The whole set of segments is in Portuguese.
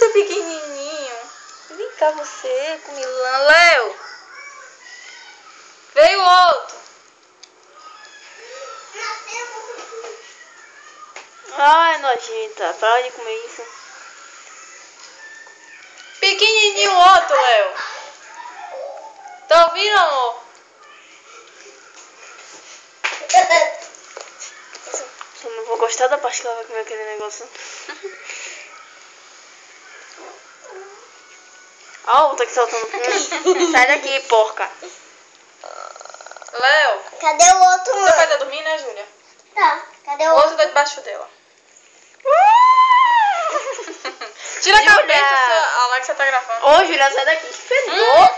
você é pequenininho. Vem cá você, com Milan. Léo. Veio outro. Ai, nojenta. Para de comer isso. Pequenininho outro, Léo. Tá ouvindo, amor? Eu não vou gostar da parte que ela vai comer aquele negócio. Ó, a outra que soltando. Sai daqui, porca. Léo. Cadê o outro, Seu pai mano? tá dormindo, né, Júlia? Tá, cadê O o outro outro? tá debaixo dela. Tira a Júlia. cabeça, a Alexa tá gravando. Ô, Júlia, sai daqui. Que fedor.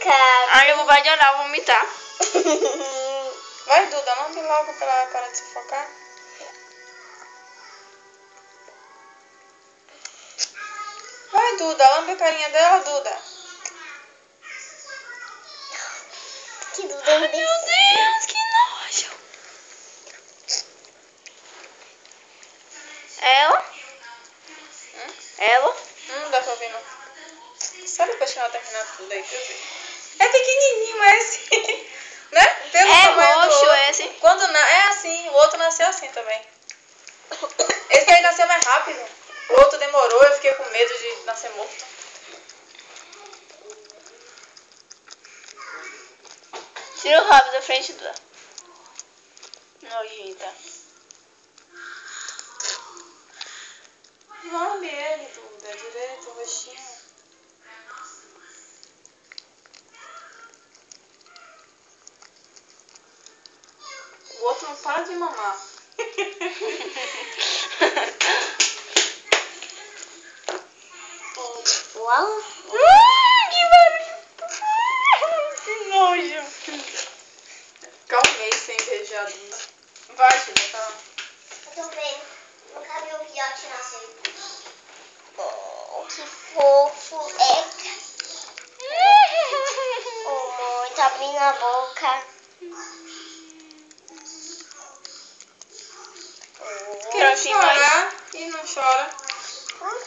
Cara. Ai, eu vou vai de olhar, vou vomitar. Vai, Duda, lambe logo pra ela parar de sufocar. Vai, Duda, lambe a carinha dela, Duda. Que Duda me deu. Meu Deus, que nojo. Ela? Ela? Não dá pra ouvir, não. Só depois que ela terminar tudo aí, pra eu ver. É pequenininho esse. Né? Pelo É tamanho do roxo outro. esse. Quando é assim, o outro nasceu assim também. Esse aí nasceu mais rápido. O outro demorou, eu fiquei com medo de nascer morto. Tira o rabo da frente do... Nojenta. Lambe ele, Duda, direito, o roxinho. O outro não para de mamar. Uau. Que barulho. Que nojo. Calmei sem beijar a Duda. Vai, Julia, tá lá. Eu tô vendo. Nunca vi um filhote nascer. Oh, que fofo. Oh, mãe, tá abrindo a boca. Quer assim, chorar e não chora.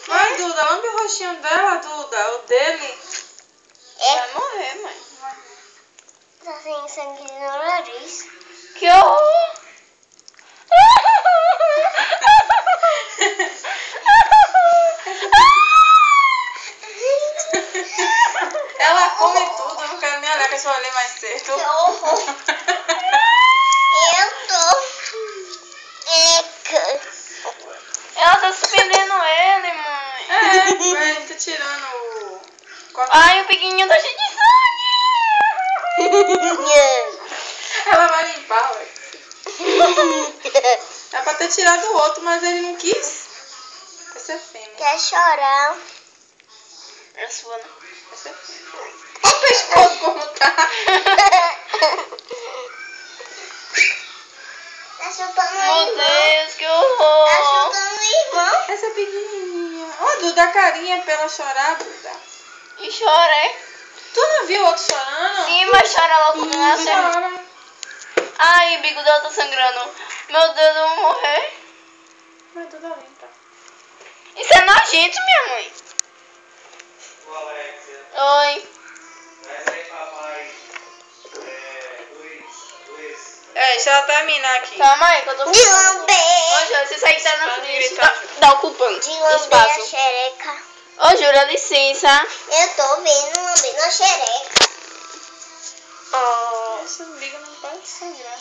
Vai, Duda, lambe o rostinho dela, Duda. O dele. Vai morrer, mãe. Tá sem sangue no nariz. Que horror. Ela come tudo, eu não quero nem olhar que eu só olhei mais cedo. Que horror. Eu tô... Ela tá suspendendo ele, mãe. Vai, tá tirando o... Ai, o pequenininho tá cheio de sangue. Ela vai limpar, ué. É pra ter tirado o outro, mas ele não quis. Essa é fêmea. Quer chorar? É sua, né? Essa é fêmea. Olha o pescoço como tá. Tá chutando o Meu irmão. Deus, que Tá horror. chutando o irmão. Essa é pequenininha. Ó, Duda, a carinha pra ela chorar, Duda. E chora, hein? Tu não viu o outro chorando? Sim, mas chora logo quando nasce. Chora. Ai, o bico dela tá sangrando. Meu Deus, eu vou morrer. Mas Duda limpa. Isso é nojento, minha mãe. Ô, Alexia, Oi. traz aí, papai. Luiz. É, deixa ela terminar aqui. Calma aí que eu tô De lamber. Ô, Júlia, você sai que tá na Para de frente. gritar, Tá ocupando De lamber a espaço. xereca. Ô, Júlia, licença. Eu tô vendo lambendo a xereca. Oh, Esse umbigo não para de sangrar.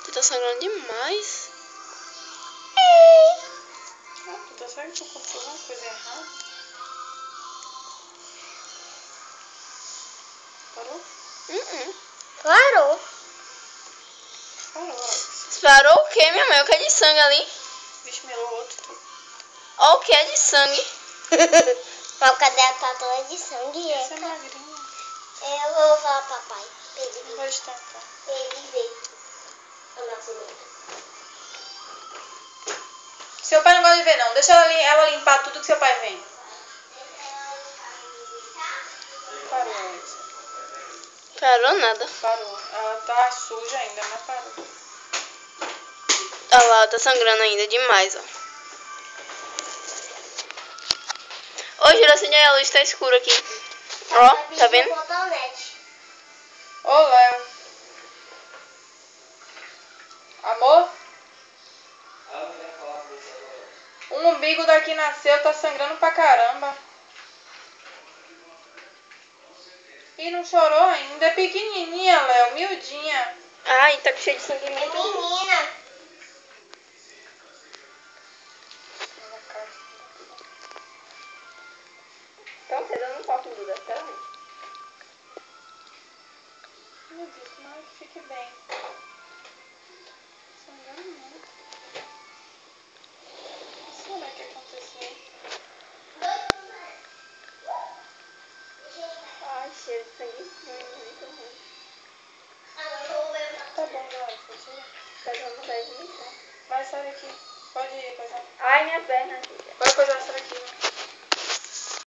você tá sangrando demais. Duda, será que eu cortei alguma coisa errada? Parou? Parou. Parou, Alex. Parou o quê, minha mãe? O que é de sangue ali? Vixe, melou o outro. Ó, o que é de sangue? Mas cadê a tatuagem de sangue? Essa é magrinha. Eu vou falar pro papai. Pra ele Não ver. vai estancar. Pra ele ver. O nascimento. Seu pai não gosta de ver, não. Deixa ela limpar tudo que seu pai vem. Parou, Alex. Parou nada. Parou. Ela tá suja ainda, mas parou. Olha lá, tá sangrando ainda demais, ó. Ô, Juracinha, a luz tá escura aqui. Ó, tá vendo? Ô, Léo. Amor? Ela não quer falar com você agora. O umbigo daqui nasceu, tá sangrando pra caramba. E não chorou ainda. É pequenininha, Léo, miudinha. Ai, tá cheio de sangue em mim. Menina. Então, você dando um toque em Duda, sinceramente. Meu Deus, tomara que fique bem. Sangrando muito. O que será que aconteceu? Ai, cheiro de sangue muito ruim. Tá bom, já, tira. Tá dando vontade de mijar. Vai, sai daqui. Pode ir, coisa. Ai, minha perna, filha. Vai coisar essa daqui.